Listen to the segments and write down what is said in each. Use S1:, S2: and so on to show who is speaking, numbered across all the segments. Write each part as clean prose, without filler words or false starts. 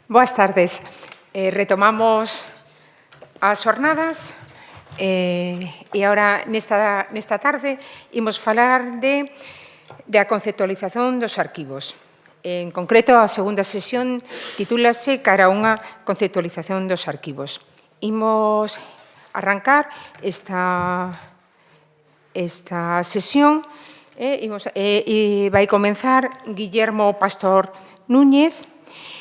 S1: Boas tardes. Retomamos as xornadas e agora nesta tarde imos falar da conceptualización dos arquivos. En concreto, a segunda sesión titúlase Cara a unha conceptualización dos arquivos. Imos arrancar esta sesión e vai comenzar Guillermo Pastor Núñez.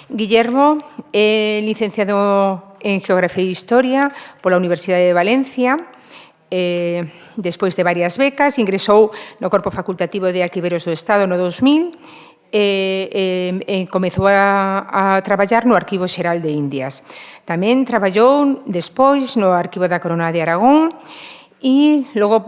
S1: Guillermo é licenciado en Geografía e Historia pola Universidade de Valencia. Despois de varias becas, ingresou no Corpo Facultativo de Arquiveros do Estado no 2000 e comezou a traballar no Arquivo Xeral de Indias. Tamén traballou despois no Arquivo da Corona de Aragón e logo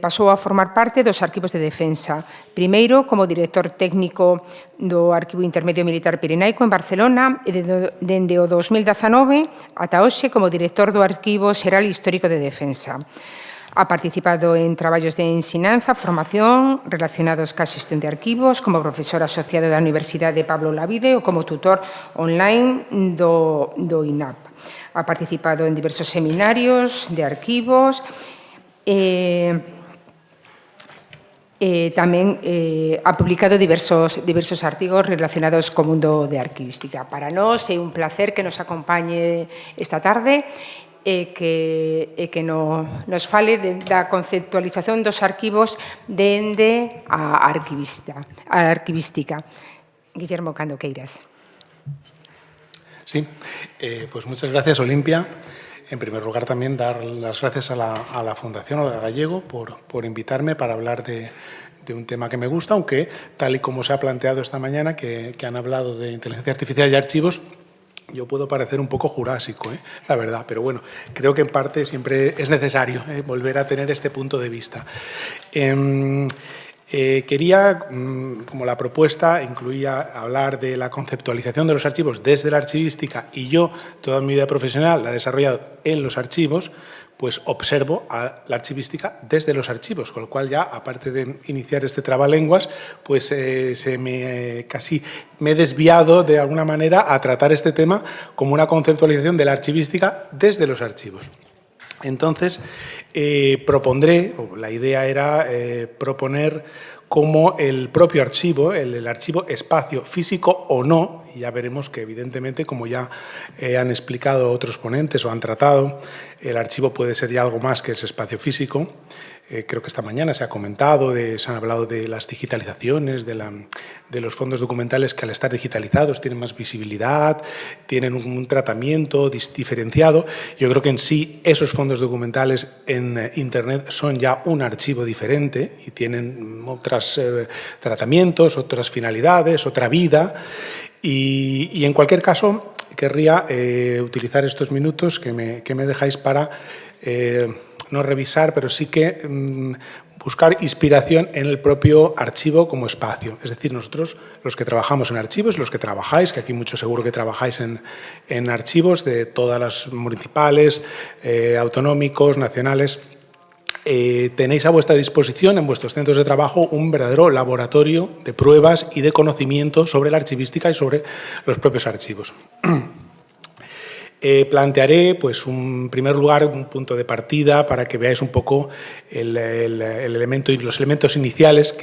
S1: pasou a formar parte dos arquivos de defensa. Primeiro, como director técnico do Arquivo Intermedio Militar Pirenaico en Barcelona e dende o 2019 ata hoxe como director do Arquivo Xeral Histórico de Defensa. Ha participado en traballos de ensinanza, formación relacionados ca xestión de arquivos, como profesor asociado da Universidade Pablo Olavide ou como tutor online do INAP. Ha participado en diversos seminarios de arquivos. Tamén ha publicado diversos artigos relacionados co mundo de arquivística. Para nós é un placer que nos acompañe esta tarde e que nos fale da conceptualización dos arquivos dende a arquivística. Guillermo, cando queiras.
S2: Sí, pues muchas gracias, Olimpia. En primer lugar, también dar las gracias a la Fundación Olga Gallego por invitarme para hablar de un tema que me gusta, aunque tal y como se ha planteado esta mañana, que han hablado de inteligencia artificial y archivos, yo puedo parecer un poco jurásico, la verdad, pero bueno, creo que en parte siempre es necesario volver a tener este punto de vista. Quería, como la propuesta incluía hablar de la conceptualización de los archivos desde la archivística y yo toda mi vida profesional la he desarrollado en los archivos, pues observo a la archivística desde los archivos, con lo cual ya, aparte de iniciar este trabalenguas, pues casi me he desviado de alguna manera a tratar este tema como una conceptualización de la archivística desde los archivos. Entonces, la idea era proponer cómo el propio archivo, el archivo espacio físico o no, y ya veremos que evidentemente, como ya han explicado otros ponentes o han tratado, el archivo puede ser ya algo más que ese espacio físico. Creo que esta mañana se ha comentado, se han hablado de las digitalizaciones, de los fondos documentales que al estar digitalizados tienen más visibilidad, tienen un tratamiento diferenciado. Yo creo que en sí esos fondos documentales en Internet son ya un archivo diferente y tienen otros tratamientos, otras finalidades, otra vida. Y en cualquier caso, querría utilizar estos minutos que me dejáis para no revisar, pero sí que buscar inspiración en el propio archivo como espacio. Es decir, nosotros, los que trabajamos en archivos, los que trabajáis, que aquí mucho seguro que trabajáis en archivos de todas las municipales, autonómicos, nacionales, tenéis a vuestra disposición en vuestros centros de trabajo un verdadero laboratorio de pruebas y de conocimiento sobre la archivística y sobre los propios archivos. Plantearé, pues, en primer lugar, un punto de partida para que veáis un poco el elemento y los elementos iniciales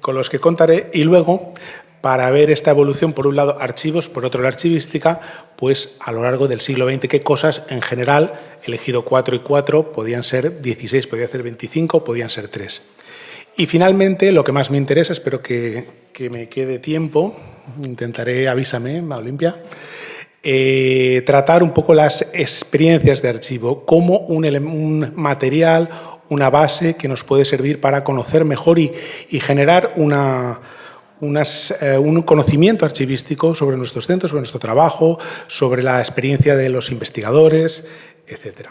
S2: con los que contaré, y luego, para ver esta evolución, por un lado, archivos, por otro, la archivística, pues, a lo largo del siglo XX, qué cosas, en general, he elegido 4 y 4, podían ser 16, podían ser 25, podían ser 3. Y, finalmente, lo que más me interesa, espero que me quede tiempo, intentaré, avísame, Olimpia, tratar un poco las experiencias de archivo como un material, una base que nos puede servir para conocer mejor y generar un conocimiento archivístico sobre nuestros centros, sobre nuestro trabajo, sobre la experiencia de los investigadores, etc.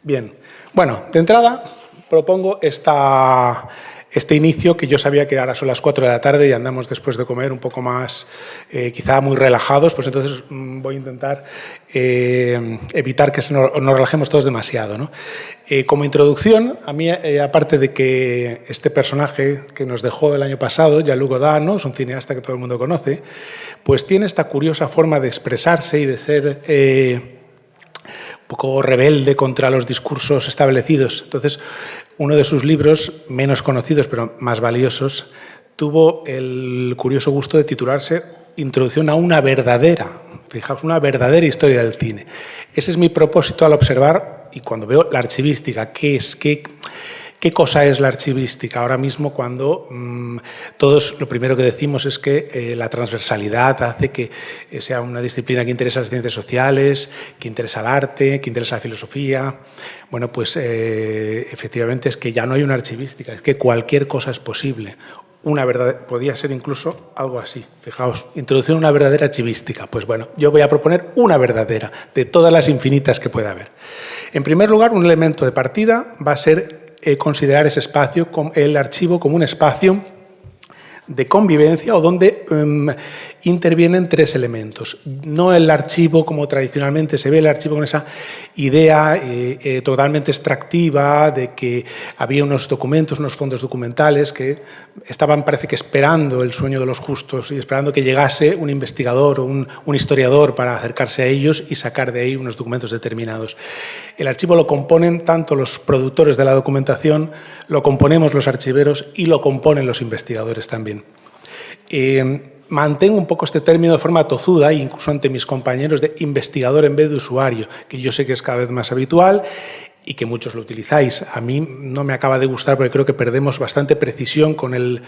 S2: Bien, bueno, de entrada propongo esta este inicio, que yo sabía que ahora son las 4 de la tarde y andamos después de comer un poco más, quizá muy relajados, pues entonces voy a intentar evitar que nos relajemos todos demasiado, ¿no? Como introducción, a mí, aparte de que este personaje que nos dejó el año pasado, Jean-Luc Godard, ¿no?, es un cineasta que todo el mundo conoce, pues tiene esta curiosa forma de expresarse y de ser un poco rebelde contra los discursos establecidos. Entonces, uno de sus libros, menos conocidos pero más valiosos, tuvo el curioso gusto de titularse Introducción a una verdadera, fijaos, una verdadera historia del cine. Ese es mi propósito al observar y cuando veo la archivística, ¿qué cosa es la archivística? Ahora mismo cuando todos lo primero que decimos es que la transversalidad hace que sea una disciplina que interesa a las ciencias sociales, que interesa al arte, que interesa a la filosofía. Bueno, pues efectivamente es que ya no hay una archivística, es que cualquier cosa es posible. Una verdad, podía ser incluso algo así. Fijaos, introducción a una verdadera archivística. Pues bueno, yo voy a proponer una verdadera, de todas las infinitas que pueda haber. En primer lugar, un elemento de partida va a ser considerar ese espacio, el archivo, como un espacio de convivencia o donde intervienen tres elementos. No el archivo como tradicionalmente se ve, el archivo con esa idea totalmente extractiva de que había unos documentos, unos fondos documentales que estaban, parece que, esperando el sueño de los justos y esperando que llegase un investigador o un historiador para acercarse a ellos y sacar de ahí unos documentos determinados. El archivo lo componen tanto los productores de la documentación, lo componemos los archiveros y lo componen los investigadores también. Mantengo un poco este término de forma tozuda, incluso ante mis compañeros, de investigador en vez de usuario, que yo sé que es cada vez más habitual y que muchos lo utilizáis. A mí no me acaba de gustar porque creo que perdemos bastante precisión con el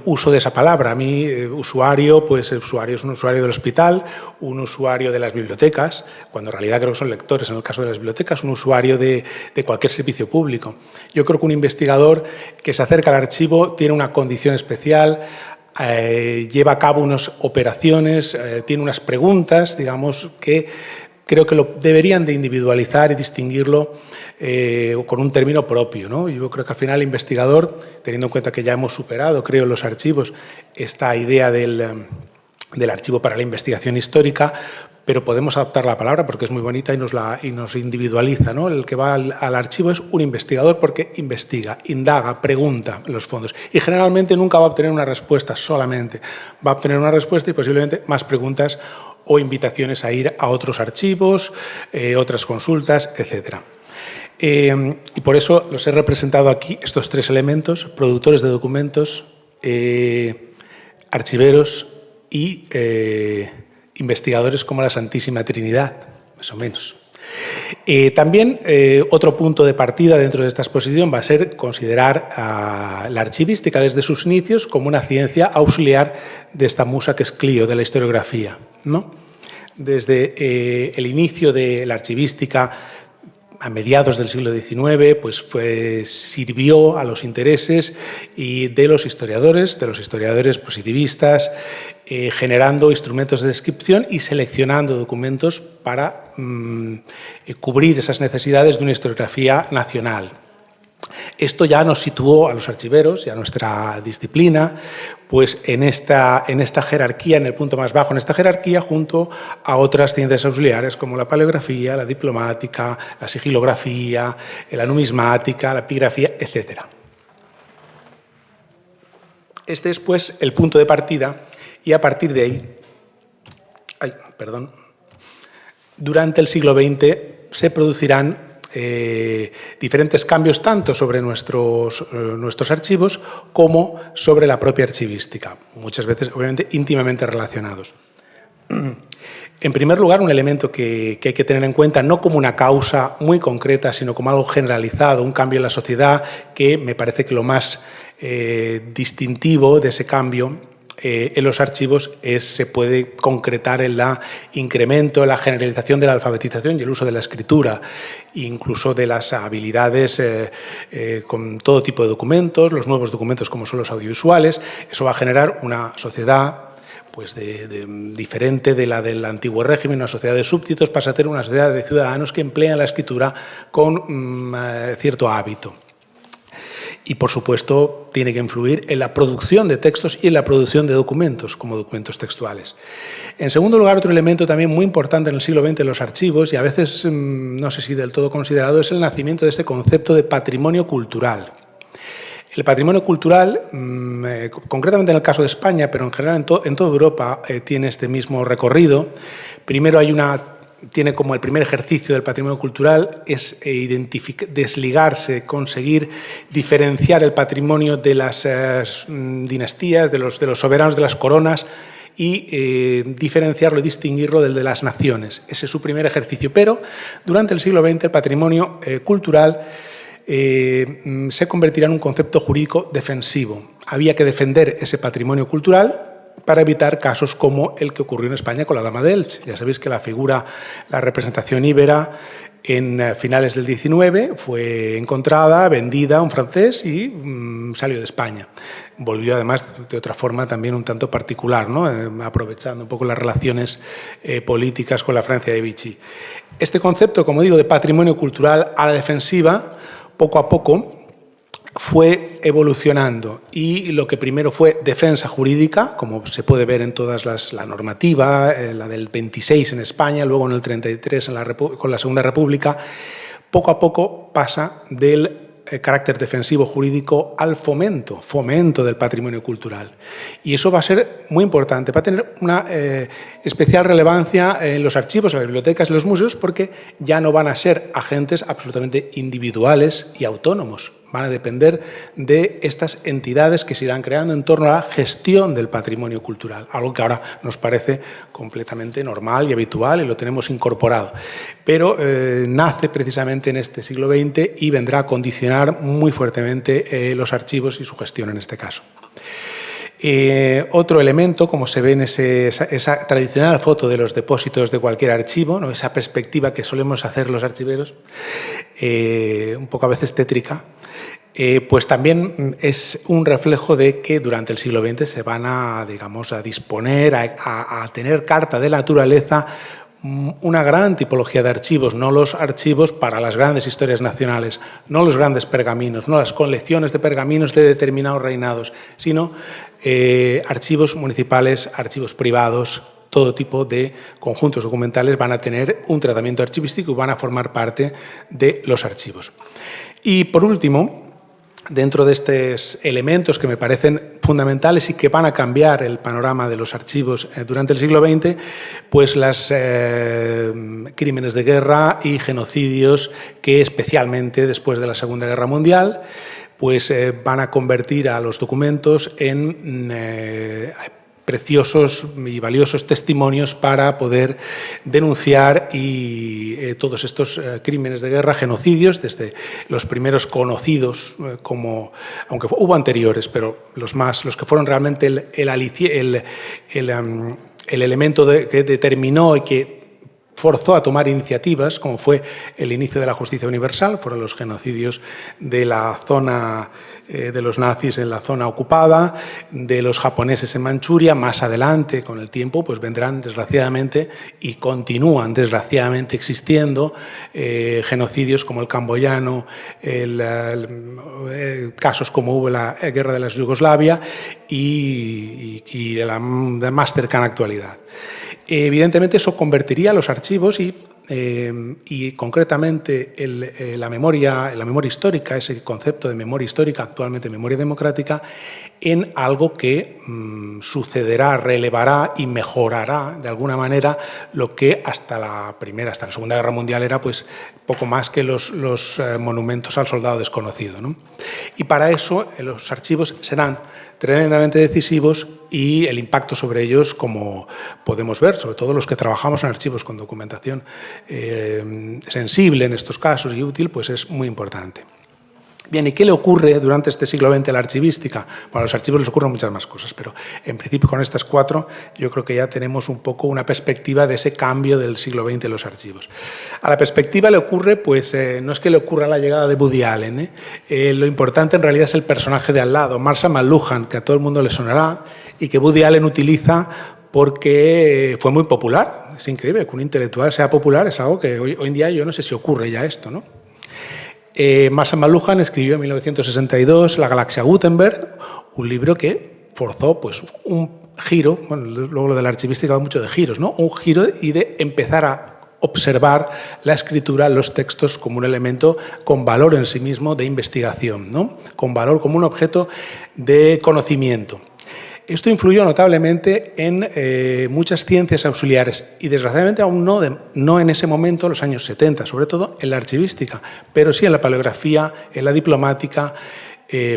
S2: uso de esa palabra. A mí, usuario, pues el usuario es un usuario del hospital, un usuario de las bibliotecas, cuando en realidad creo que son lectores en el caso de las bibliotecas, un usuario de cualquier servicio público. Yo creo que un investigador que se acerca al archivo tiene una condición especial, lleva a cabo unas operaciones, tiene unas preguntas, digamos, que creo que lo deberían de individualizar y distinguirlo con un término propio, ¿no? Yo creo que al final el investigador, teniendo en cuenta que ya hemos superado, creo, los archivos, esta idea del archivo para la investigación histórica, pero podemos adaptar la palabra porque es muy bonita y nos individualiza, ¿no? El que va al archivo es un investigador porque investiga, indaga, pregunta los fondos y generalmente nunca va a obtener una respuesta solamente, va a obtener una respuesta y posiblemente más preguntas o invitaciones a ir a otros archivos, otras consultas, etc. Y por eso los he representado aquí, estos tres elementos: productores de documentos, archiveros y investigadores como la Santísima Trinidad, más o menos. También otro punto de partida dentro de esta exposición va a ser considerar a la archivística desde sus inicios como una ciencia auxiliar de esta musa que es Clio, de la historiografía, ¿no? Desde el inicio de la archivística a mediados del siglo XIX, pues sirvió a los intereses de los historiadores positivistas, generando instrumentos de descripción y seleccionando documentos para cubrir esas necesidades de una historiografía nacional. Esto ya nos situó a los archiveros y a nuestra disciplina pues en esta jerarquía, en el punto más bajo en esta jerarquía, junto a otras ciencias auxiliares como la paleografía, la diplomática, la sigilografía, la numismática, la epigrafía, etc. Este es pues el punto de partida y a partir de ahí, durante el siglo XX se producirán diferentes cambios tanto sobre nuestros archivos como sobre la propia archivística, muchas veces obviamente íntimamente relacionados. En primer lugar, un elemento que hay que tener en cuenta no como una causa muy concreta, sino como algo generalizado, un cambio en la sociedad, que me parece que lo más distintivo de ese cambio en los archivos se puede concretar en el incremento, en la generalización de la alfabetización y el uso de la escritura, incluso de las habilidades con todo tipo de documentos, los nuevos documentos como son los audiovisuales. Eso va a generar una sociedad pues diferente de la del antiguo régimen, una sociedad de súbditos, pasa a ser una sociedad de ciudadanos que emplean la escritura con cierto hábito. Y, por supuesto, tiene que influir en la producción de textos y en la producción de documentos, como documentos textuales. En segundo lugar, otro elemento también muy importante en el siglo XX en los archivos, y a veces no sé si del todo considerado, es el nacimiento de este concepto de patrimonio cultural. El patrimonio cultural, concretamente en el caso de España, pero en general en toda Europa, tiene este mismo recorrido. Primero tiene como el primer ejercicio del patrimonio cultural es desligarse, conseguir diferenciar el patrimonio de las dinastías, de los soberanos, de las coronas, y diferenciarlo y distinguirlo del de las naciones. Ese es su primer ejercicio. Pero durante el siglo XX el patrimonio cultural se convertirá en un concepto jurídico defensivo. Había que defender ese patrimonio cultural para evitar casos como el que ocurrió en España con la Dama de Elche. Ya sabéis que la representación íbera en finales del XIX fue encontrada, vendida a un francés y salió de España. Volvió además de otra forma también un tanto particular, ¿no? Aprovechando un poco las relaciones políticas con la Francia de Vichy. Este concepto, como digo, de patrimonio cultural a la defensiva, poco a poco fue evolucionando, y lo que primero fue defensa jurídica, como se puede ver en todas la normativa, la del 26 en España, luego en el 33 con la Segunda República, poco a poco pasa del carácter defensivo jurídico al fomento del patrimonio cultural. Y eso va a ser muy importante, va a tener una especial relevancia en los archivos, en las bibliotecas y los museos, porque ya no van a ser agentes absolutamente individuales y autónomos. Van a depender de estas entidades que se irán creando en torno a la gestión del patrimonio cultural, algo que ahora nos parece completamente normal y habitual y lo tenemos incorporado. Pero nace precisamente en este siglo XX y vendrá a condicionar muy fuertemente los archivos y su gestión en este caso. Otro elemento, como se ve en esa tradicional foto de los depósitos de cualquier archivo, ¿no? Esa perspectiva que solemos hacer los archiveros, un poco a veces tétrica, pues también es un reflejo de que durante el siglo XX se van a disponer, a tener carta de la naturaleza una gran tipología de archivos, no los archivos para las grandes historias nacionales, no los grandes pergaminos, no las colecciones de pergaminos de determinados reinados, sino archivos municipales, archivos privados. Todo tipo de conjuntos documentales van a tener un tratamiento archivístico y van a formar parte de los archivos. Y por último, dentro de estos elementos que me parecen fundamentales y que van a cambiar el panorama de los archivos durante el siglo XX, pues los crímenes de guerra y genocidios que, especialmente después de la Segunda Guerra Mundial, pues van a convertir a los documentos en preciosos y valiosos testimonios para poder denunciar todos estos crímenes de guerra, genocidios, desde los primeros conocidos, aunque hubo anteriores, pero los que fueron realmente el elemento que determinó y que forzó a tomar iniciativas, como fue el inicio de la justicia universal, fueron los genocidios de la zona de los nazis en la zona ocupada, de los japoneses en Manchuria. Más adelante, con el tiempo, pues vendrán desgraciadamente y continúan desgraciadamente existiendo genocidios como el camboyano, casos como hubo la guerra de la Yugoslavia y de la más cercana actualidad. Evidentemente eso convertiría los archivos y concretamente la memoria histórica, ese concepto de memoria histórica, actualmente memoria democrática, en algo que sucederá, relevará y mejorará de alguna manera lo que hasta la Segunda Guerra Mundial era pues poco más que los monumentos al soldado desconocido, ¿no? Y para eso los archivos serán tremendamente decisivos y el impacto sobre ellos, como podemos ver, sobre todo los que trabajamos en archivos con documentación sensible en estos casos y útil, pues es muy importante. Bien, ¿y qué le ocurre durante este siglo XX a la archivística? Bueno, a los archivos les ocurren muchas más cosas, pero en principio con estas 4 yo creo que ya tenemos un poco una perspectiva de ese cambio del siglo XX en los archivos. A la perspectiva le ocurre, pues no es que le ocurra la llegada de Woody Allen, lo importante en realidad es el personaje de al lado, Marshall McLuhan, que a todo el mundo le sonará y que Woody Allen utiliza porque fue muy popular. Es increíble que un intelectual sea popular, es algo que hoy en día yo no sé si ocurre ya esto, ¿no? Marshall McLuhan escribió en 1962 La galaxia Gutenberg, un libro que forzó pues, un giro, bueno, luego lo de la archivística va mucho de giros, ¿no? Un giro y de empezar a observar la escritura, los textos como un elemento con valor en sí mismo de investigación, ¿no? Con valor como un objeto de conocimiento. Esto influyó notablemente en muchas ciencias auxiliares y desgraciadamente aún no en ese momento, en los años 70, sobre todo en la archivística, pero sí en la paleografía, en la diplomática,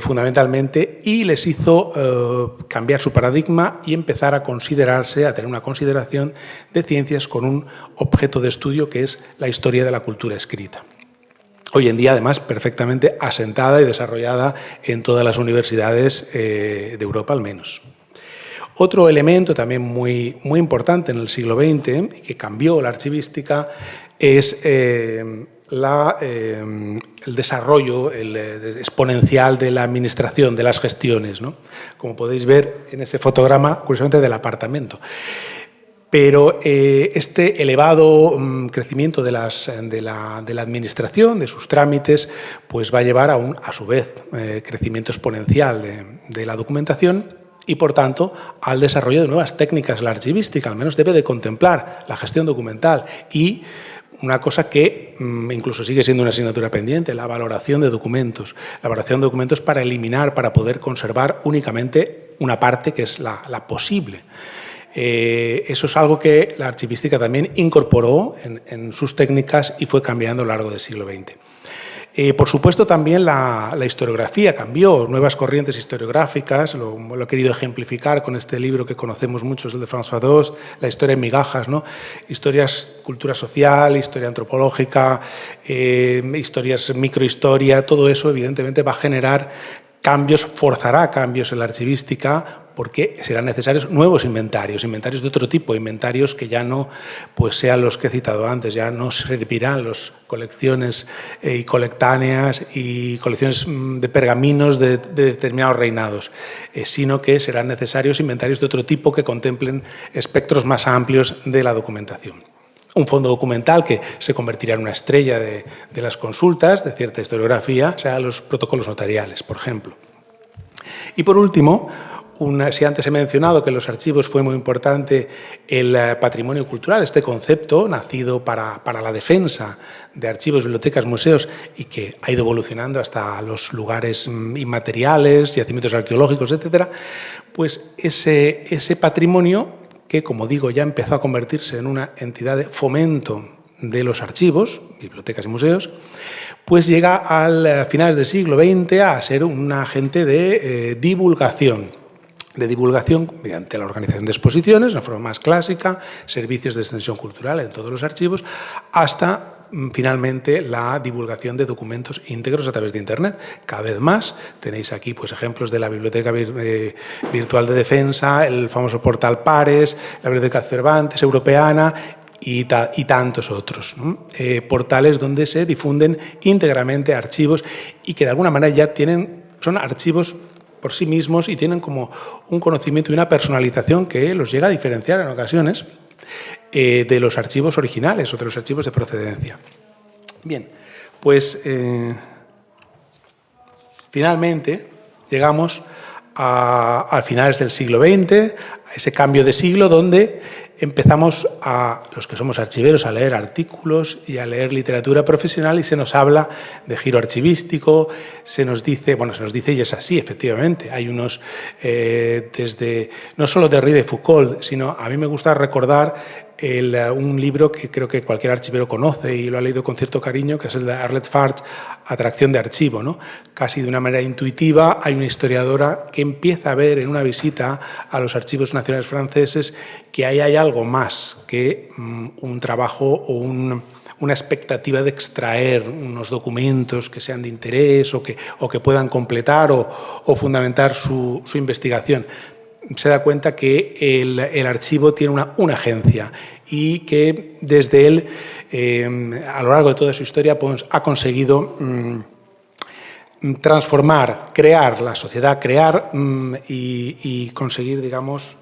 S2: fundamentalmente, y les hizo cambiar su paradigma y empezar a considerarse, a tener una consideración de ciencias con un objeto de estudio que es la historia de la cultura escrita. Hoy en día, además, perfectamente asentada y desarrollada en todas las universidades de Europa, al menos. Otro elemento también muy importante en el siglo XX y que cambió la archivística es el desarrollo exponencial de la administración, de las gestiones, ¿no? Como podéis ver en ese fotograma, curiosamente, del apartamento. Pero este elevado crecimiento de la administración, de sus trámites, pues va a llevar a su vez, crecimiento exponencial de la documentación y, por tanto, al desarrollo de nuevas técnicas. La archivística, al menos, debe de contemplar la gestión documental y una cosa que incluso sigue siendo una asignatura pendiente, la valoración de documentos. La valoración de documentos para eliminar, para poder conservar únicamente una parte que es la posible. Eso es algo que la archivística también incorporó en sus técnicas y fue cambiando a lo largo del siglo XX. Por supuesto, también la historiografía cambió, nuevas corrientes historiográficas, lo he querido ejemplificar con este libro que conocemos muchos, el de François Dos, La historia en migajas, ¿no? Historias, cultura social, historia antropológica, historias, microhistoria, todo eso evidentemente va a generar cambios, forzará cambios en la archivística, porque serán necesarios nuevos inventarios de otro tipo, inventarios que ya no pues, sean los que he citado antes, ya no servirán las colecciones y colectáneas y colecciones de pergaminos de determinados reinados, sino que serán necesarios inventarios de otro tipo que contemplen espectros más amplios de la documentación. Un fondo documental que se convertirá en una estrella de las consultas, de cierta historiografía, o sea, los protocolos notariales, por ejemplo. Y por último, si antes he mencionado que en los archivos fue muy importante el patrimonio cultural, este concepto nacido para la defensa de archivos, bibliotecas, museos y que ha ido evolucionando hasta los lugares inmateriales, yacimientos arqueológicos, etcétera, pues ese patrimonio que, como digo, ya empezó a convertirse en una entidad de fomento de los archivos, bibliotecas y museos, pues llega a finales del siglo XX a ser un agente de divulgación mediante la organización de exposiciones, de una forma más clásica, servicios de extensión cultural en todos los archivos, hasta finalmente la divulgación de documentos íntegros a través de Internet. Cada vez más tenéis aquí pues, ejemplos de la Biblioteca Virtual de Defensa, el famoso portal Pares, la Biblioteca Cervantes Europeana y tantos otros, ¿no? Portales donde se difunden íntegramente archivos y que de alguna manera ya son archivos por sí mismos y tienen como un conocimiento y una personalización que los llega a diferenciar en ocasiones de los archivos originales o de los archivos de procedencia. Bien, pues finalmente llegamos a finales del siglo XX, a ese cambio de siglo donde empezamos los que somos archiveros, a leer artículos y a leer literatura profesional y se nos habla de giro archivístico, se nos dice y es así, efectivamente, hay unos, no solo de Derrida y Foucault, sino a mí me gusta recordar un libro que creo que cualquier archivero conoce y lo ha leído con cierto cariño, que es el de Arlette Farge, Atracción de archivo, ¿no? Casi de una manera intuitiva hay una historiadora que empieza a ver en una visita a los archivos nacionales franceses que ahí hay algo más que un trabajo o una expectativa de extraer unos documentos que sean de interés o que puedan completar o fundamentar su investigación. Se da cuenta que el archivo tiene una agencia y que desde él, a lo largo de toda su historia, pues, ha conseguido transformar, crear la sociedad, y conseguir, digamos,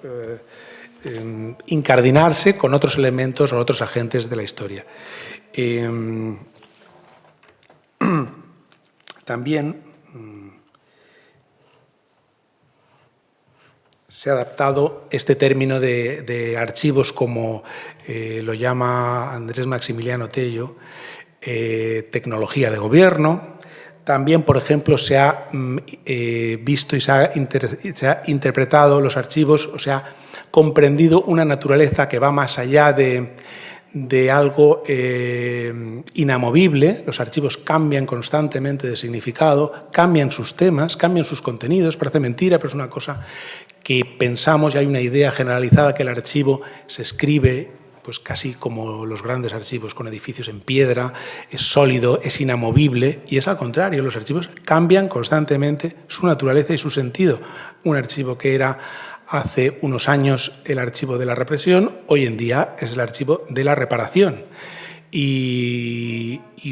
S2: incardinarse con otros elementos o otros agentes de la historia. también se ha adaptado este término de archivos, como lo llama Andrés Maximiliano Tello, tecnología de gobierno. También, por ejemplo, se ha visto y se ha interpretado los archivos, o sea, comprendido una naturaleza que va más allá de algo inamovible. Los archivos cambian constantemente de significado, cambian sus temas, cambian sus contenidos. Parece mentira, pero es una cosa que pensamos, y hay una idea generalizada que el archivo se escribe pues casi como los grandes archivos, con edificios en piedra, es sólido, es inamovible, y es al contrario, los archivos cambian constantemente su naturaleza y su sentido. Un archivo que era hace unos años el archivo de la represión, hoy en día es el archivo de la reparación.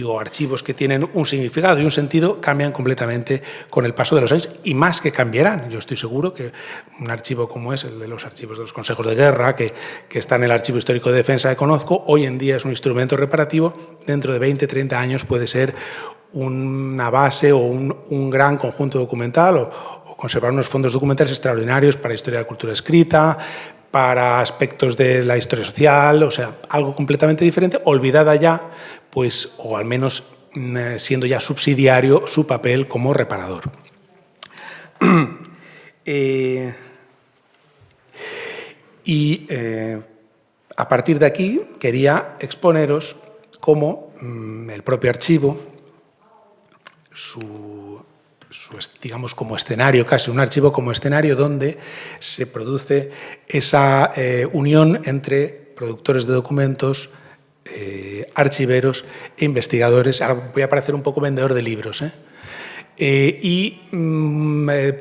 S2: O archivos que tienen un significado y un sentido cambian completamente con el paso de los años, y más que cambiarán. Yo estoy seguro que un archivo como es el de los archivos de los consejos de guerra, que está en el Archivo Histórico de Defensa que conozco, hoy en día es un instrumento reparativo, dentro de 20, 30 años puede ser una base o un gran conjunto documental, o conservar unos fondos documentales extraordinarios para historia de la cultura escrita, para aspectos de la historia social, o sea, algo completamente diferente, olvidada ya, pues, o al menos siendo ya subsidiario su papel como reparador. A partir de aquí quería exponeros cómo el propio archivo, digamos, como escenario, casi un archivo como escenario donde se produce esa unión entre productores de documentos, archiveros e investigadores. Ahora voy a parecer un poco vendedor de libros,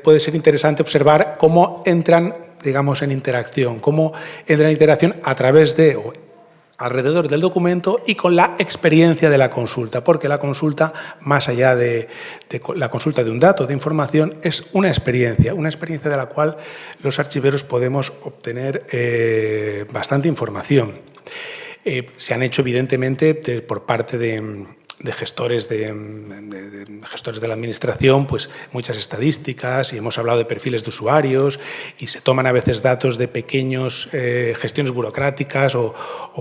S2: puede ser interesante observar cómo entran, digamos, en interacción, a través de, alrededor del documento y con la experiencia de la consulta, porque la consulta, más allá de la consulta de un dato, de información, es una experiencia de la cual los archiveros podemos obtener bastante información. Se han hecho, evidentemente, por parte de gestores de la administración, pues muchas estadísticas, y hemos hablado de perfiles de usuarios, y se toman a veces datos de pequeños gestiones burocráticas o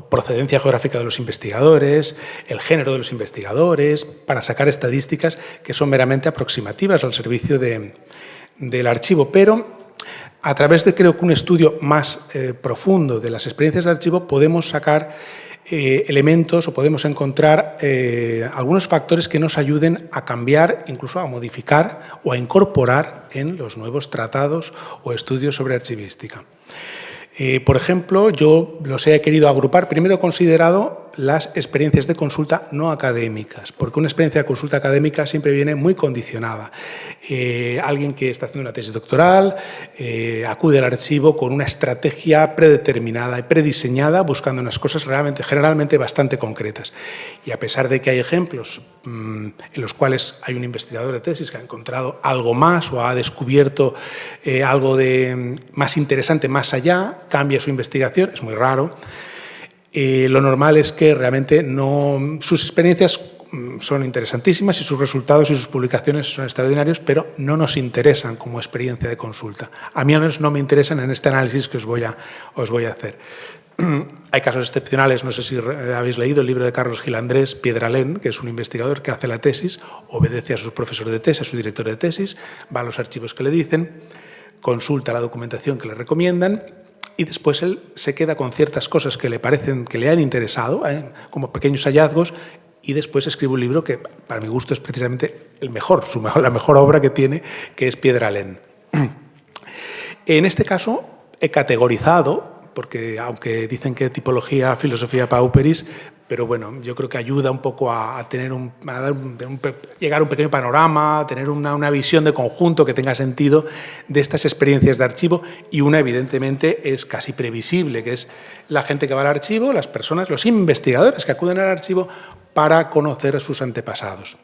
S2: procedencia geográfica de los investigadores, el género de los investigadores, para sacar estadísticas que son meramente aproximativas al servicio del archivo. Pero a través de, creo que un estudio más profundo de las experiencias de archivo, podemos sacar elementos, o podemos encontrar algunos factores que nos ayuden a cambiar, incluso a modificar o a incorporar en los nuevos tratados o estudios sobre archivística. Por ejemplo, yo los he querido agrupar. Primero he considerado las experiencias de consulta no académicas, porque una experiencia de consulta académica siempre viene muy condicionada. Alguien que está haciendo una tesis doctoral acude al archivo con una estrategia predeterminada y prediseñada, buscando unas cosas generalmente bastante concretas. Y a pesar de que hay ejemplos en los cuales hay un investigador de tesis que ha encontrado algo más o ha descubierto algo más interesante más allá, cambia su investigación, es muy raro. Lo normal es que realmente sus experiencias son interesantísimas y sus resultados y sus publicaciones son extraordinarios, pero no nos interesan como experiencia de consulta. A mí al menos no me interesan en este análisis que os voy a hacer. Hay casos excepcionales, no sé si habéis leído el libro de Carlos Gil Andrés, Piedralén, que es un investigador que hace la tesis, obedece a su profesor de tesis, a su director de tesis, va a los archivos que le dicen, consulta la documentación que le recomiendan, y después él se queda con ciertas cosas que le parecen que le han interesado, como pequeños hallazgos, y después escribe un libro que, para mi gusto, es precisamente la mejor obra que tiene, que es Piedralén. En este caso, he categorizado, porque aunque dicen que tipología, filosofía pauperis, pero bueno, yo creo que ayuda un poco a llegar a un pequeño panorama, a tener una visión de conjunto que tenga sentido de estas experiencias de archivo, y una evidentemente es casi previsible, que es la gente que va al archivo, las personas, los investigadores que acuden al archivo para conocer a sus antepasados.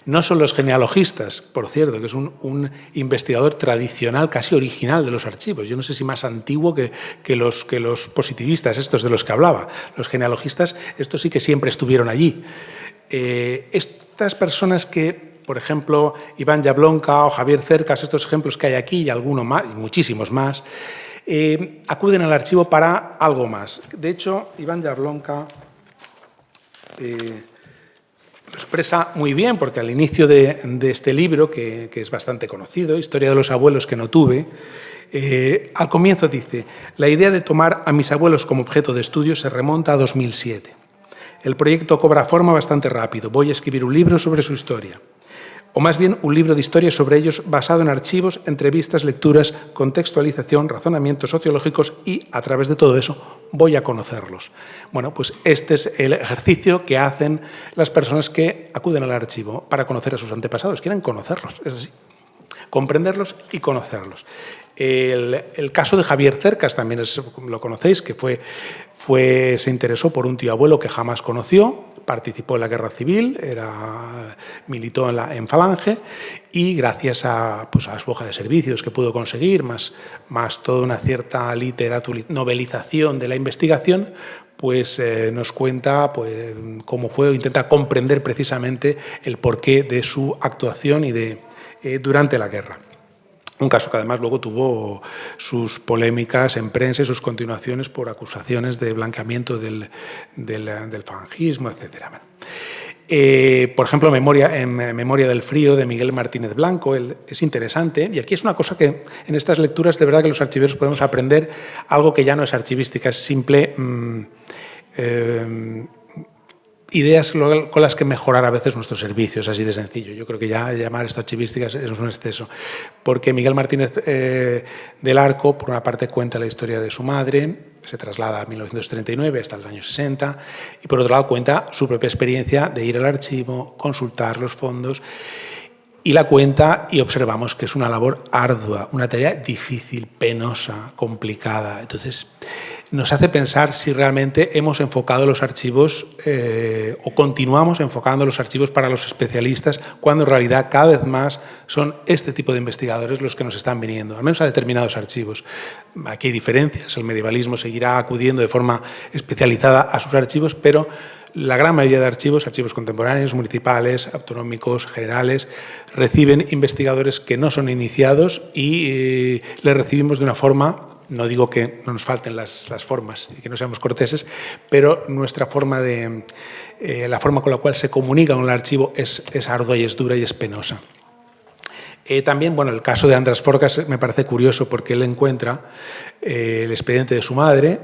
S2: No son los genealogistas, por cierto, que es un investigador tradicional, casi original de los archivos. Yo no sé si más antiguo que los positivistas, estos de los que hablaba. Los genealogistas, estos sí que siempre estuvieron allí. Estas personas que por ejemplo, Iván Jablonka o Javier Cercas, estos ejemplos que hay aquí y alguno más, y muchísimos más, acuden al archivo para algo más. De hecho, Iván Jablonka lo expresa muy bien, porque al inicio de este libro, que es bastante conocido, Historia de los abuelos que no tuve, al comienzo dice: la idea de tomar a mis abuelos como objeto de estudio se remonta a 2007. El proyecto cobra forma bastante rápido. Voy a escribir un libro sobre su historia. O más bien un libro de historia sobre ellos basado en archivos, entrevistas, lecturas, contextualización, razonamientos sociológicos y, a través de todo eso, voy a conocerlos. Bueno, pues este es el ejercicio que hacen las personas que acuden al archivo para conocer a sus antepasados. Quieren conocerlos, es así. Comprenderlos y conocerlos. El caso de Javier Cercas también lo conocéis, que se interesó por un tío abuelo que jamás conoció, participó en la guerra civil, militó en Falange y gracias a su hoja de servicios que pudo conseguir, más toda una cierta novelización de la investigación, pues nos cuenta cómo fue, intenta comprender precisamente el porqué de su actuación y durante la guerra. Un caso que además luego tuvo sus polémicas en prensa y sus continuaciones por acusaciones de blanqueamiento del falangismo, etc. Por ejemplo, Memoria del frío, de Miguel Martínez Blanco, es interesante. Y aquí es una cosa que en estas lecturas de verdad que los archiveros podemos aprender algo que ya no es archivística, es simple ideas con las que mejorar a veces nuestros servicios, así de sencillo. Yo creo que ya llamar esto archivística es un exceso, porque Miguel Martínez del Arco, por una parte, cuenta la historia de su madre, se traslada a 1939 hasta los años 60, y por otro lado cuenta su propia experiencia de ir al archivo, consultar los fondos, y la cuenta y observamos que es una labor ardua, una tarea difícil, penosa, complicada. Entonces, nos hace pensar si realmente hemos enfocado los archivos o continuamos enfocando los archivos para los especialistas, cuando en realidad cada vez más son este tipo de investigadores los que nos están viniendo, al menos a determinados archivos. Aquí hay diferencias, el medievalismo seguirá acudiendo de forma especializada a sus archivos, pero la gran mayoría de archivos contemporáneos, municipales, autonómicos, generales, reciben investigadores que no son iniciados y les recibimos de una forma. No digo que no nos falten las formas y que no seamos corteses, pero nuestra forma la forma con la cual se comunica con el archivo es ardua y es dura y es penosa. También, el caso de András Forcas me parece curioso porque él encuentra el expediente de su madre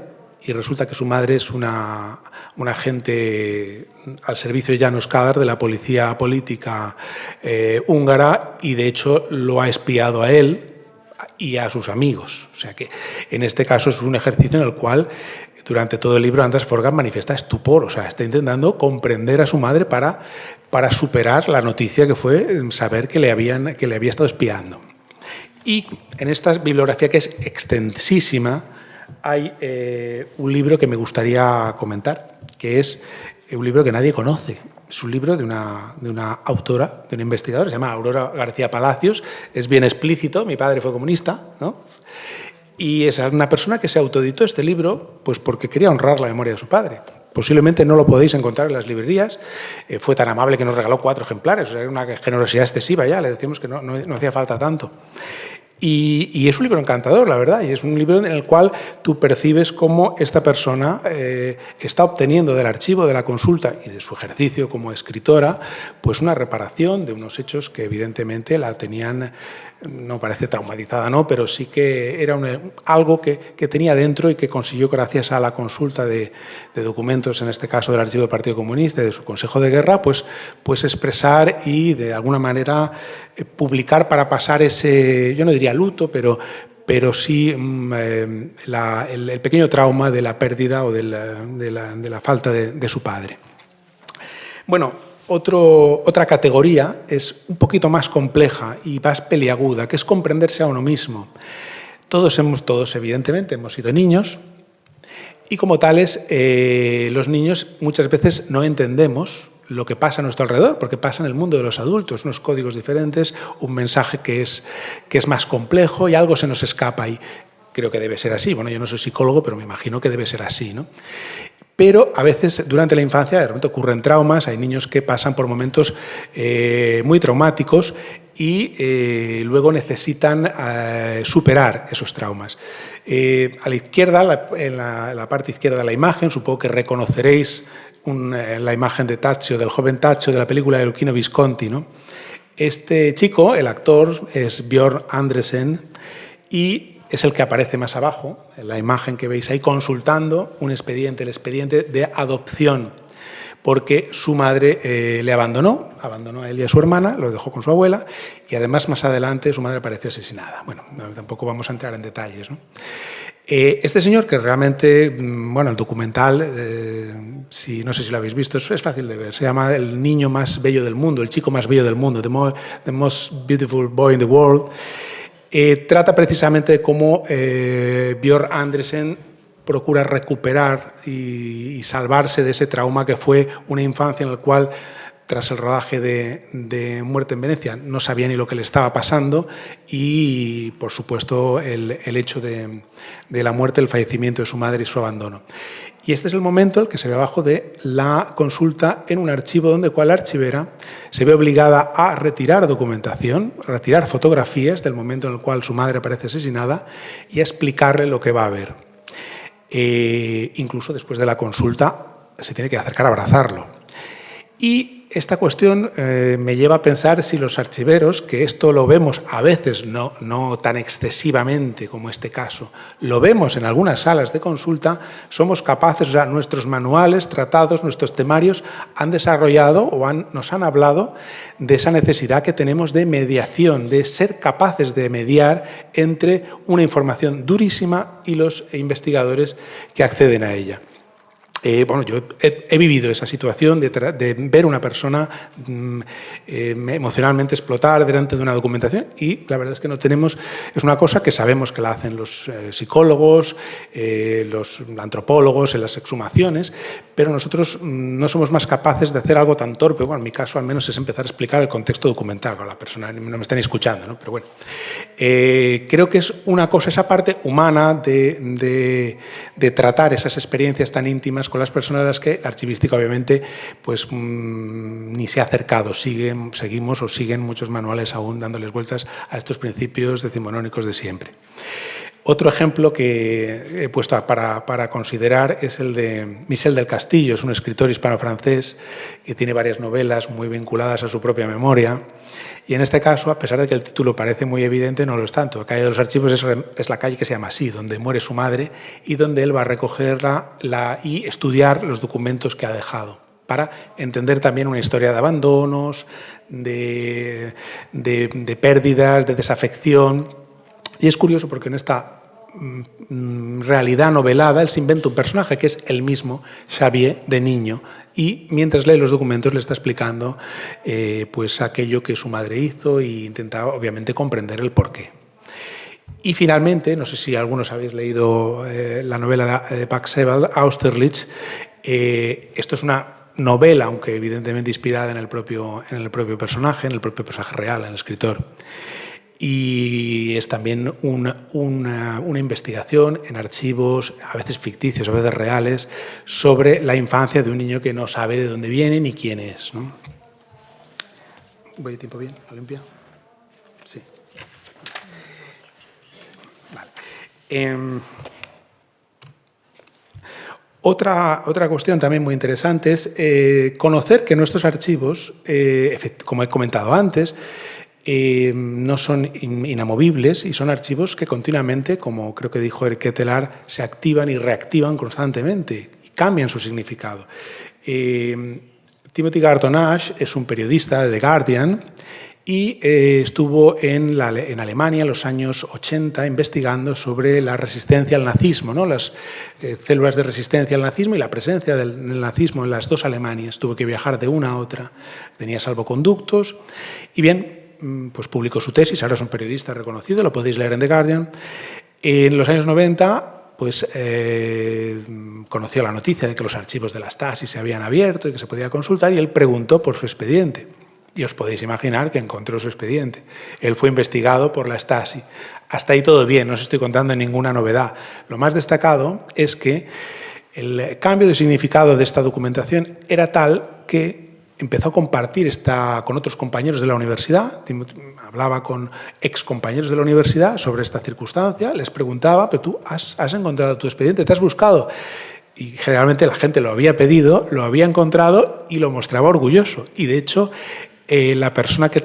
S2: y resulta que su madre es una agente al servicio de János Kadar, de la policía política húngara, y de hecho lo ha espiado a él y a sus amigos. O sea que en este caso es un ejercicio en el cual durante todo el libro András Forcas manifiesta estupor, o sea, está intentando comprender a su madre para superar la noticia que fue saber que le había estado espiando. Y en esta bibliografía, que es extensísima, hay un libro que me gustaría comentar, que es un libro que nadie conoce. Es un libro de una autora, de una investigadora, se llama Aurora García Palacios, es bien explícito, mi padre fue comunista, ¿no? Y es una persona que se autoeditó este libro pues porque quería honrar la memoria de su padre. Posiblemente no lo podéis encontrar en las librerías, fue tan amable que nos regaló 4 ejemplares, o sea, era una generosidad excesiva ya, le decíamos que no hacía falta tanto. Y es un libro encantador, la verdad, y es un libro en el cual tú percibes cómo esta persona está obteniendo del archivo, de la consulta y de su ejercicio como escritora, pues una reparación de unos hechos que evidentemente la tenían, no parece traumatizada, no, pero sí que era algo que tenía dentro y que consiguió, gracias a la consulta de documentos, en este caso del archivo del Partido Comunista y de su Consejo de Guerra, pues expresar y de alguna manera publicar para pasar ese, yo no diría luto, pero sí el pequeño trauma de la pérdida o de la falta de su padre. Bueno, otra categoría es un poquito más compleja y más peliaguda, que es comprenderse a uno mismo. Todos evidentemente hemos sido niños y como tales los niños muchas veces no entendemos lo que pasa a nuestro alrededor, porque pasa en el mundo de los adultos, unos códigos diferentes, un mensaje que es más complejo y algo se nos escapa y creo que debe ser así. Bueno, yo no soy psicólogo, pero me imagino que debe ser así, ¿no? Pero a veces durante la infancia de repente ocurren traumas, hay niños que pasan por momentos muy traumáticos y luego necesitan superar esos traumas. A la izquierda, en la parte izquierda de la imagen, supongo que reconoceréis la imagen de Taccio, del joven Taccio de la película de Luchino Visconti, ¿no? Este chico, el actor, es Björn Andresen y es el que aparece más abajo, en la imagen que veis ahí, consultando un expediente, el expediente de adopción, porque su madre le abandonó a él y a su hermana, lo dejó con su abuela, y además más adelante su madre apareció asesinada. Bueno, tampoco vamos a entrar en detalles, ¿no? Este señor, que realmente, bueno, el documental, no sé si lo habéis visto, es fácil de ver, se llama El niño más bello del mundo, el chico más bello del mundo, The Most Beautiful Boy in the World. Trata precisamente de cómo Björn Andresen procura recuperar y salvarse de ese trauma que fue una infancia en la cual, tras el rodaje de Muerte en Venecia, no sabía ni lo que le estaba pasando y, por supuesto, el hecho de la muerte, el fallecimiento de su madre y su abandono. Y este es el momento, el que se ve abajo, de la consulta en un archivo donde la archivera se ve obligada a retirar documentación, a retirar fotografías del momento en el cual su madre aparece asesinada y a explicarle lo que va a ver. Incluso después de la consulta se tiene que acercar a abrazarlo. Y esta cuestión me lleva a pensar si los archiveros, que esto lo vemos a veces, no tan excesivamente como este caso, lo vemos en algunas salas de consulta, somos capaces, o sea, nuestros manuales, tratados, nuestros temarios han desarrollado o nos han hablado de esa necesidad que tenemos de mediación, de ser capaces de mediar entre una información durísima y los investigadores que acceden a ella. Bueno, yo he vivido esa situación de ver a una persona emocionalmente explotar delante de una documentación y la verdad es que no tenemos, es una cosa que sabemos que la hacen los psicólogos, los antropólogos en las exhumaciones, pero nosotros no somos más capaces de hacer algo tan torpe. Bueno, en mi caso al menos es empezar a explicar el contexto documental, con la persona no me están escuchando, ¿no? Pero bueno, creo que es una cosa, esa parte humana de tratar esas experiencias tan íntimas con las personas a las que la archivística obviamente pues ni se ha acercado. Seguimos o siguen muchos manuales aún dándoles vueltas a estos principios decimonónicos de siempre. Otro ejemplo que he puesto para considerar es el de Michel del Castillo, es un escritor hispano-francés que tiene varias novelas muy vinculadas a su propia memoria. Y en este caso, a pesar de que el título parece muy evidente, no lo es tanto. La calle de los archivos es la calle que se llama así, donde muere su madre y donde él va a recogerla y estudiar los documentos que ha dejado, para entender también una historia de abandonos, de pérdidas, de desafección. Y es curioso porque en esta realidad novelada él se inventa un personaje que es el mismo Xavier de niño y mientras lee los documentos le está explicando pues aquello que su madre hizo e intenta obviamente comprender el porqué. Y finalmente, no sé si algunos habéis leído la novela de Max Ewald, Austerlitz. Esto es una novela, aunque evidentemente inspirada en el propio personaje real, en el escritor. Y es también una investigación en archivos, a veces ficticios, a veces reales, sobre la infancia de un niño que no sabe de dónde viene ni quién es, ¿no? ¿Voy a tiempo bien, Olimpia? Sí. Vale. Otra cuestión también muy interesante es conocer que nuestros archivos, como he comentado antes, no son inamovibles y son archivos que continuamente, como creo que dijo Eric Ketelaar, se activan y reactivan constantemente y cambian su significado. Timothy Garton Ash es un periodista de The Guardian y estuvo en Alemania en los años 80 investigando sobre la resistencia al nazismo, ¿no? Las células de resistencia al nazismo y la presencia del nazismo en las dos Alemanias. Tuvo que viajar de una a otra, tenía salvoconductos y bien, pues publicó su tesis, ahora es un periodista reconocido, lo podéis leer en The Guardian. En los años 90 pues, conoció la noticia de que los archivos de la Stasi se habían abierto y que se podía consultar y él preguntó por su expediente. Y os podéis imaginar que encontró su expediente. Él fue investigado por la Stasi. Hasta ahí todo bien, no os estoy contando ninguna novedad. Lo más destacado es que El cambio de significado de esta documentación era tal que empezó a compartir con otros compañeros de la universidad, hablaba con excompañeros de la universidad sobre esta circunstancia, les preguntaba, pero tú has encontrado tu expediente, ¿te has buscado? Y generalmente la gente lo había pedido, lo había encontrado y lo mostraba orgulloso. Y de hecho, la persona que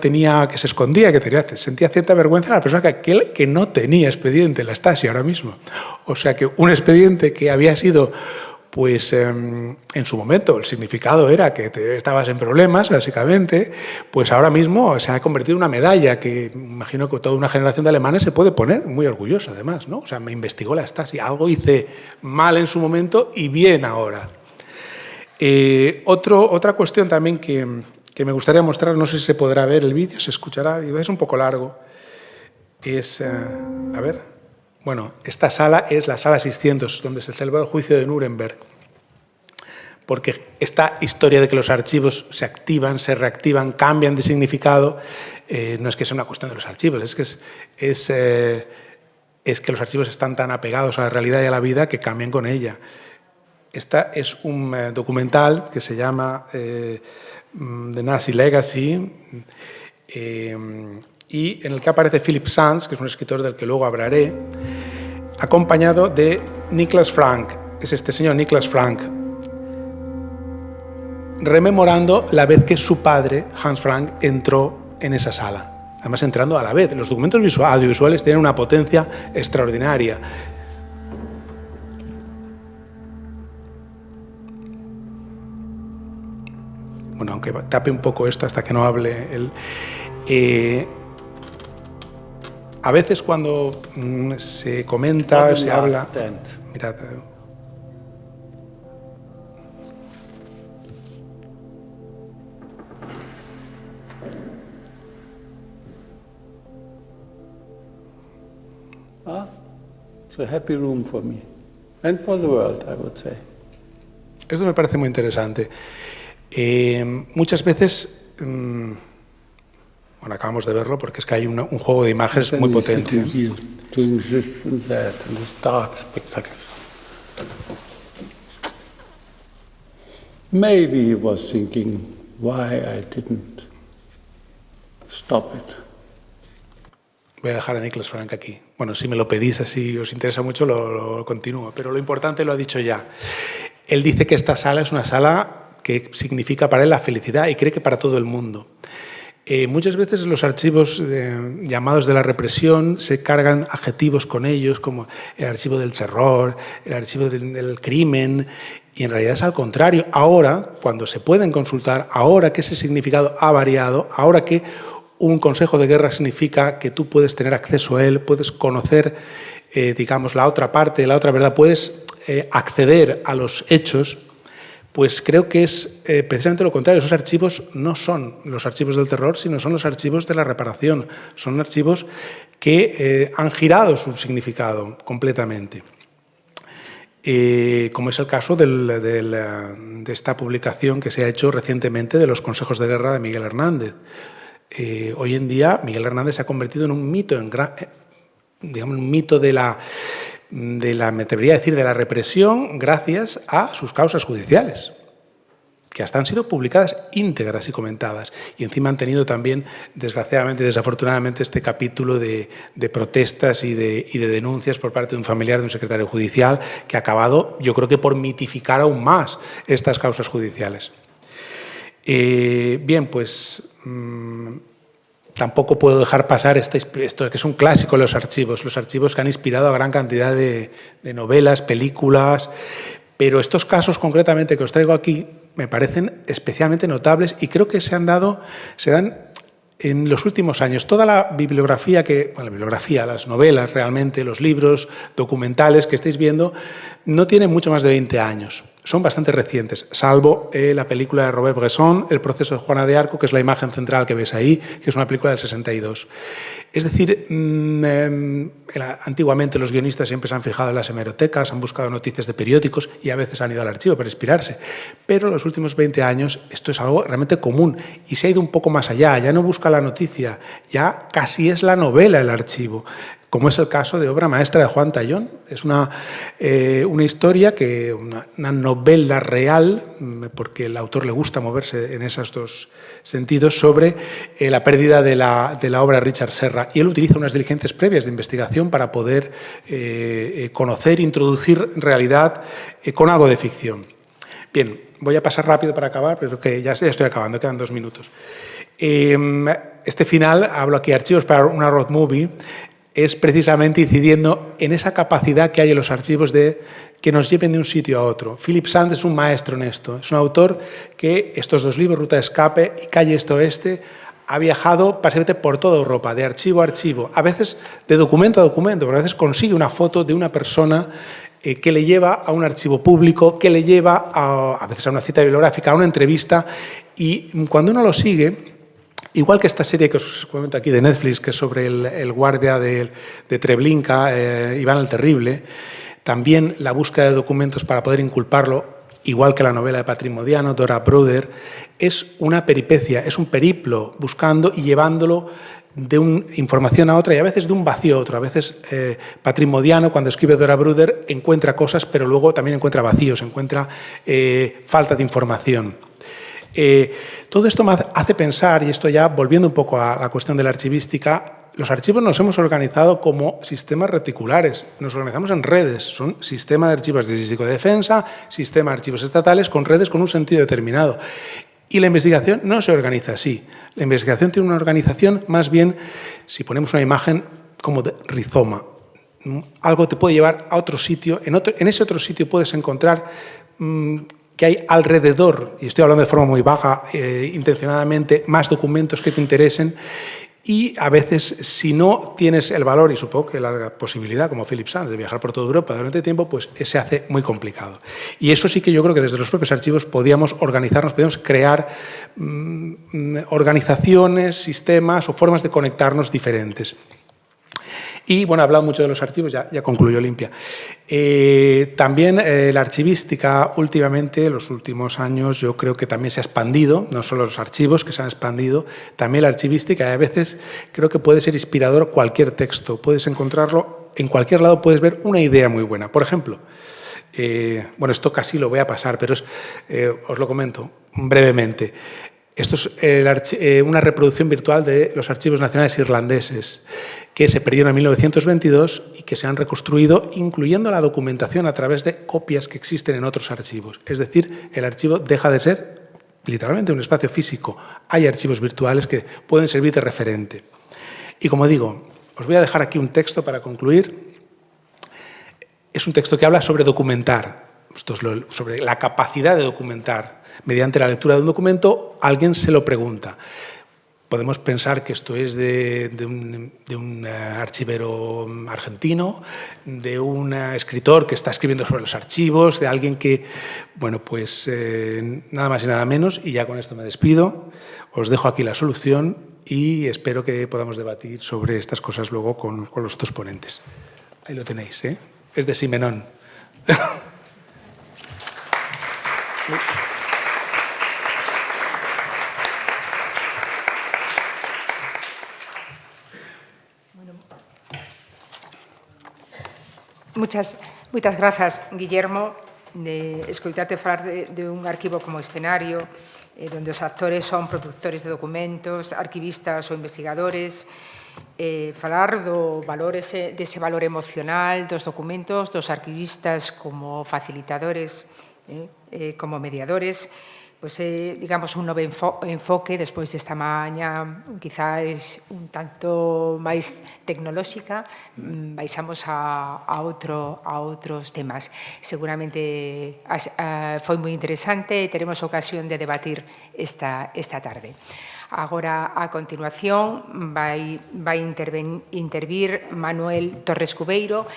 S2: se escondía, sentía cierta vergüenza, era la persona que no tenía expediente, la Stasi ahora mismo. O sea que un expediente que había sido, pues en su momento, el significado era que estabas en problemas, básicamente, pues ahora mismo se ha convertido en una medalla que imagino que toda una generación de alemanes se puede poner muy orgullosa, además, ¿no? O sea, me investigó la Stasi, algo hice mal en su momento y bien ahora. Otra cuestión también que me gustaría mostrar, no sé si se podrá ver el vídeo, se escuchará, es un poco largo, a ver. Bueno, esta sala es la sala 600, donde se celebra el juicio de Nuremberg. Porque esta historia de que los archivos se activan, se reactivan, cambian de significado, no es que sea una cuestión de los archivos, es que los archivos están tan apegados a la realidad y a la vida que cambian con ella. Esta es un documental que se llama The Nazi Legacy, y en el que aparece Philipp Sands, que es un escritor del que luego hablaré, acompañado de Niklas Frank. Es este señor Niklas Frank, rememorando la vez que su padre, Hans Frank, entró en esa sala. Además, entrando a la vez. Los documentos audiovisuales tienen una potencia extraordinaria. Bueno, aunque tape un poco esto hasta que no hable él. A veces cuando se comenta, se habla... Mirad.
S3: It's a happy room for me and for the world, I would say.
S2: Esto me parece muy interesante. Muchas veces... Bueno, acabamos de verlo porque es que hay un juego de imágenes muy potente.
S3: Maybe he was thinking why I didn't stop it.
S2: Voy a dejar a Niklas Frank aquí. Bueno, si me lo pedís así, os interesa mucho, lo continúo. Pero lo importante lo ha dicho ya. Él dice que esta sala es una sala que significa para él la felicidad y cree que para todo el mundo. Muchas veces los archivos llamados de la represión se cargan adjetivos con ellos, como el archivo del terror, el archivo del crimen, y en realidad es al contrario. Ahora, cuando se pueden consultar, ahora que ese significado ha variado, ahora que un consejo de guerra significa que tú puedes tener acceso a él, puedes conocer, digamos, la otra parte, la otra verdad, puedes acceder a los hechos, pues creo que es precisamente lo contrario. Esos archivos no son los archivos del terror, sino son los archivos de la reparación. Son archivos que han girado su significado completamente. Como es el caso de esta publicación que se ha hecho recientemente de los consejos de guerra de Miguel Hernández. Hoy en día Miguel Hernández se ha convertido en un mito, digamos, un mito me atrevería a decir, de la represión gracias a sus causas judiciales, que hasta han sido publicadas íntegras y comentadas. Y encima han tenido también, desgraciadamente y desafortunadamente, este capítulo de protestas y de denuncias por parte de un familiar de un secretario judicial que ha acabado, yo creo que por mitificar aún más estas causas judiciales. Bien, pues... Tampoco puedo dejar pasar esto que es un clásico de los archivos que han inspirado a gran cantidad de novelas, películas, pero estos casos concretamente que os traigo aquí me parecen especialmente notables y creo que se dan en los últimos años. Toda la bibliografía, las novelas realmente, los libros, documentales que estáis viendo, no tienen mucho más de 20 años. Son bastante recientes, salvo la película de Robert Bresson, El proceso de Juana de Arco, que es la imagen central que ves ahí, que es una película del 62. Es decir, antiguamente los guionistas siempre se han fijado en las hemerotecas, han buscado noticias de periódicos y a veces han ido al archivo para inspirarse. Pero en los últimos 20 años esto es algo realmente común y se ha ido un poco más allá. Ya no busca la noticia, ya casi es la novela el archivo. como es el caso de Obra maestra de Juan Tallón. Es una historia, una novela real, porque el autor le gusta moverse en esos dos sentidos, sobre la pérdida de la obra de Richard Serra. Y él utiliza unas diligencias previas de investigación para poder conocer, introducir realidad con algo de ficción. Bien, voy a pasar rápido para acabar, pero que ya estoy acabando, quedan 2 minutos. Este final, hablo aquí de archivos para una road movie, es precisamente incidiendo en esa capacidad que hay en los archivos de que nos lleven de un sitio a otro. Philip Sands es un maestro en esto. Es un autor que estos 2 libros, Ruta de Escape y Calle Este-Oeste, ha viajado básicamente por toda Europa, de archivo a archivo, a veces de documento a documento, pero a veces consigue una foto de una persona que le lleva a un archivo público, que le lleva a veces a una cita bibliográfica, a una entrevista, y cuando uno lo sigue, igual que esta serie que os comento aquí de Netflix, que es sobre el guardia de Treblinka, Iván el Terrible, también la búsqueda de documentos para poder inculparlo, igual que la novela de Patrick Modiano, Dora Bruder, es una peripecia, es un periplo buscando y llevándolo de una información a otra y a veces de un vacío a otro. A veces Patrick Modiano, cuando escribe Dora Bruder, encuentra cosas, pero luego también encuentra vacíos, encuentra falta de información. Todo esto me hace pensar, y esto ya volviendo un poco a la cuestión de la archivística, los archivos nos hemos organizado como sistemas reticulares, nos organizamos en redes, son sistema de archivos de defensa, sistema de archivos estatales con redes con un sentido determinado. Y la investigación no se organiza así. La investigación tiene una organización más bien, si ponemos una imagen como de rizoma, algo te puede llevar a otro sitio, en ese otro sitio puedes encontrar que hay alrededor, y estoy hablando de forma muy baja, intencionadamente, más documentos que te interesen, y a veces, si no tienes el valor, y supongo que la posibilidad, como Philip Sands, de viajar por toda Europa durante tiempo, pues se hace muy complicado. Y eso sí que yo creo que desde los propios archivos podíamos organizarnos, podíamos crear organizaciones, sistemas o formas de conectarnos diferentes. Y, bueno, he hablado mucho de los archivos, ya concluyo Olimpia. También la archivística, últimamente, en los últimos años, yo creo que también se ha expandido, no solo los archivos que se han expandido, también la archivística, y a veces creo que puede ser inspirador cualquier texto, puedes encontrarlo en cualquier lado, puedes ver una idea muy buena. Por ejemplo, bueno, esto casi lo voy a pasar, pero os lo comento brevemente. Esto es una reproducción virtual de los archivos nacionales irlandeses que se perdieron en 1922 y que se han reconstruido, incluyendo la documentación a través de copias que existen en otros archivos. Es decir, el archivo deja de ser literalmente un espacio físico. Hay archivos virtuales que pueden servir de referente. Y como digo, os voy a dejar aquí un texto para concluir. Es un texto que habla sobre documentar, sobre la capacidad de documentar. Mediante la lectura de un documento, alguien se lo pregunta. Podemos pensar que esto es de un archivero argentino, de un escritor que está escribiendo sobre los archivos, de alguien que, bueno, pues nada más y nada menos, y ya con esto me despido. Os dejo aquí la solución y espero que podamos debatir sobre estas cosas luego con los otros ponentes. Ahí lo tenéis, ¿eh? Es de Simenón.
S1: Muchas grazas, Guillermo, de escoitarte falar de un arquivo como escenario, donde os actores son productores de documentos, arquivistas ou investigadores, falar dese valor emocional dos documentos, dos arquivistas como facilitadores, como mediadores, pois digamos, un novo enfoque despois desta mañá quizás un tanto máis tecnolóxica, baixamos a outros temas. Seguramente foi moi interesante e teremos ocasión de debatir esta tarde. Agora, a continuación, vai intervir Manuel Torres Cubeiro.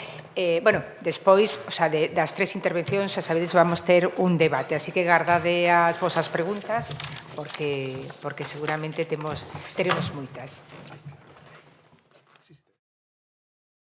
S1: Bueno, despois, das 3 intervencións, xa sabedes, vamos ter un debate, así que gardade as vosas preguntas, porque seguramente teremos moitas.